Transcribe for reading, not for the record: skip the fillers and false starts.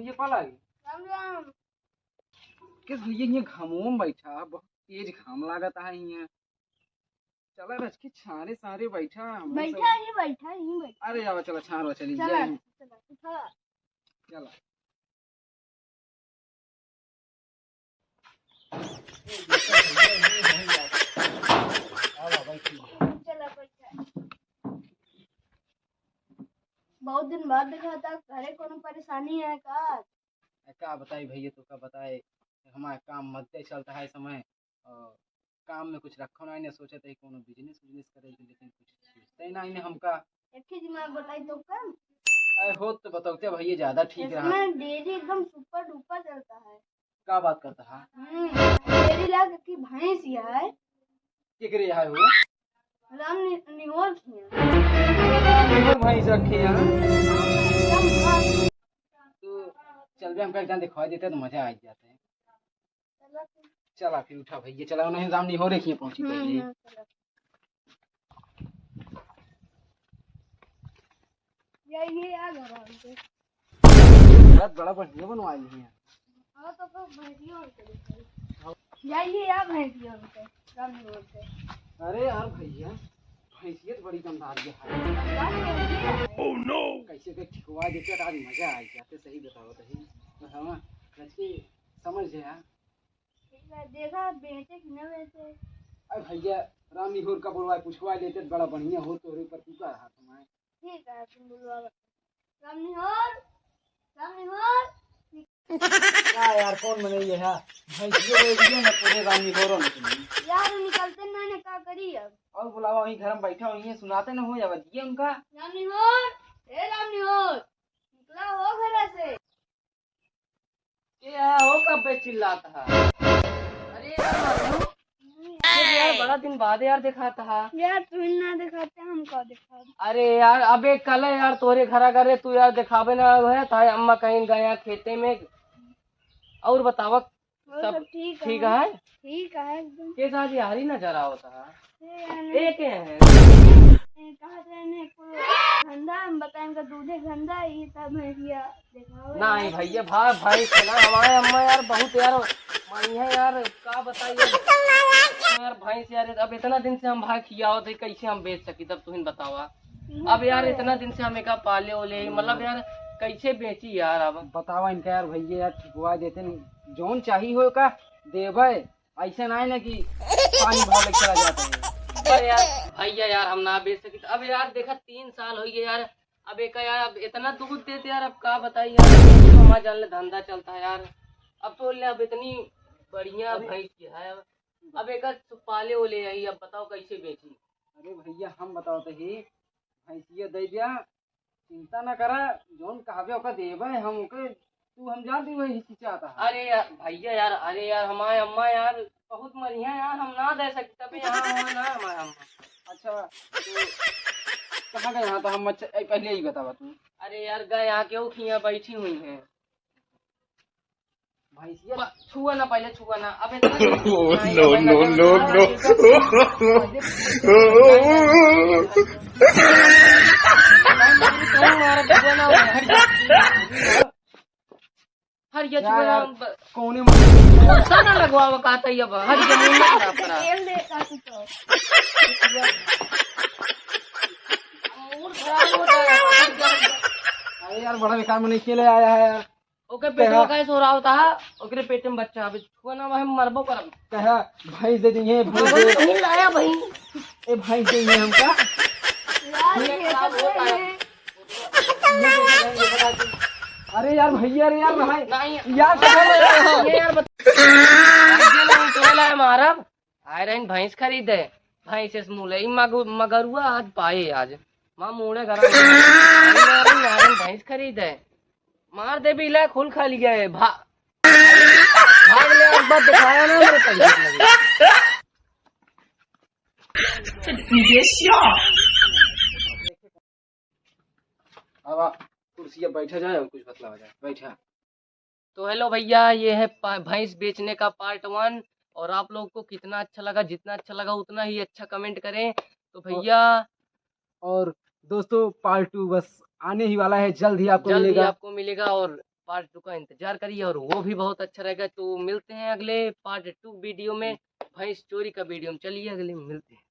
भैया पाला राम राम। किस भैया ये घामों में बैठा बहुत तेज घाम लागत है यहाँ। चला रच के छारे सारे बैठा बैठा ही बैठा ही बैठा। अरे आवा चला छारो चली चला जाए चला उठा। चला चला बैठा। बहुत दिन बाद देखा था घरे कोनो परेशानी है का बताई भैया तो का बताए हमारा काम मध्य चलता है समय और काम में कुछ रखो ना सोचे थे कोनो बिजनेस बिजनेस करेगी लेकिन कुछ सोचते ही ना इन्हें हमका एक ही दिमाग बताई तो कम अरे हो तो बताओ भैया ज्यादा ठीक रहा इसमें डेयरी एकदम सुपर डुपर चलता है। क्या बात करता है डेयरी लाग की भैंस है केकरे है वो राम निहोर थी भैंस रखे हैं एकदम तो चल भी हमका एकदम दिखवा देते तो मजा आ जाते हैं। चला फिर। चला फिर उठा भैया चला नहीं राम नहीं हो रही पहुंची पहले चला। ये आ गया हमसे बहुत बड़ा बढ़िया बनवाई है। हां तो भैंसियों के जाइए आप भैंसियों के राम निहोर से। अरे यार भैया हैसियत बड़ी गंदार है ओह नो कैसे के ठिकवा देते तो आज मजा आ जाते सही बताओ तो हाँ लड़की समझ गया देखा बेचे कि न बेचे। अरे भैया राम निहोर का बोलवाए पूछवा लेते तो बड़ा बढ़िया हो तो पर पूछा रहा तुम्हारे ठीक है तुम बुलवा राम निहोर राम निहोर। क्या यार कौन बने ये है भैंसियों रेडियो ना पूरे राम निहोर यार निकलते ना ने का करी अब और बुलावा वहीं घर में बैठा वहीं सुनाते ना हो जावा दिए उनका राम निहोर ए राम निहोर निकला हो घर से। क्या हो कब पे चिल्लाता है अरे यार बड़ा दिन बाद यार दिखाता है यार तू ना दिखाते हम का दिखा। अरे यार अबे कल है यार तोरे घरा करे तू यार दिखावे ना है ताए अम्मा कहीं गया खेते में और बतावा सब ठीक है एकदम के साथ यार ही नजर आवता है एक है कहा रहने को धंधा हम बताएं का दूधे धंधा ये सब भैंसिया दिखाओ नहीं भैया भाई चला हमारे अम्मा यार बहुत यार मानी है यार क्या बताइए यार भैंस यार अब इतना दिन से हम भाई खियाओ थे कैसे हम बेच सकी तब तुम बतावा अब यार इतना दिन से हमें का पाले ओले मतलब यार कैसे बेची यार अब बतावा इनका यार भैया यार ठिकवा देते जोन चाहिए हो का देवे ऐसा ना है ना कि पानी भाव लेके चला जाते हैं अरे यार भैया यार हम ना बेच सकी अब यार देखा 3 साल हो गए यार अब एक यार अब इतना दूध देते यार अब क्या बताइए यार तो हमारा जान धंधा चलता है यार अब तो ले अब इतनी बढ़िया भैंस की है अब एक पाले ओले आई अब बताओ कैसे बेची। अरे भैया हम बताओ तो ही भैंसिया दे दिया चिंता ना करा जोन कहबे ओका देवे हम ओके तू हम जा दी वही चाहता है। अरे यार भैया यार अरे यार हमारे अम्मा यार बहुत मरिया यार हम ना दे सकते तब यहाँ हुआ ना हमारे अम्मा। अच्छा तो कहाँ गए यहाँ तो हम अच्छा पहले ही बतावा तू। अरे यार गए यहाँ क्यों खिया बैठी हुई है भैंसिया छुआ ना पहले छुआ ना अब नो नो नो हर ये कौन ना लगवा कहता है अब हर जमीन में खराब करा तेल दे का तो मूड खराब होता है। अरे यार बड़ा बेकार में नहीं खेले आया है यार ओके पेट में कैसे हो रहा होता है ओकरे पेट में बच्चा अब छुआ ना हम मरबो करब कहा भाई दे दिए भाई नहीं लाया भाई ए भाई दे दिए हमका यार होता है। अरे यार भैया रे यार नहीं यार ये यार बता मारब आयरन भैंस खरीदे भैंस से मूले मगरुआ आज पाए आज मां मूड़े घर भैंस खरीदे मार दे भी ले खुल खा लिया है भाग ले एक बार दिखाया ना मेरे अब कुर्सी बैठा जाए और कुछ बतला हो जाए बैठा। तो हेलो भैया ये है भैंस बेचने का पार्ट 1 और आप लोग को कितना अच्छा लगा जितना अच्छा लगा उतना ही अच्छा कमेंट करें तो भैया और दोस्तों पार्ट 2 बस आने ही वाला है जल्द ही आपको मिलेगा और पार्ट 2 का इंतजार करिए और वो भी बहुत अच्छा रहेगा। तो मिलते हैं अगले पार्ट 2 वीडियो में, भैंस चोरी का वीडियो में। चलिए अगले में मिलते हैं।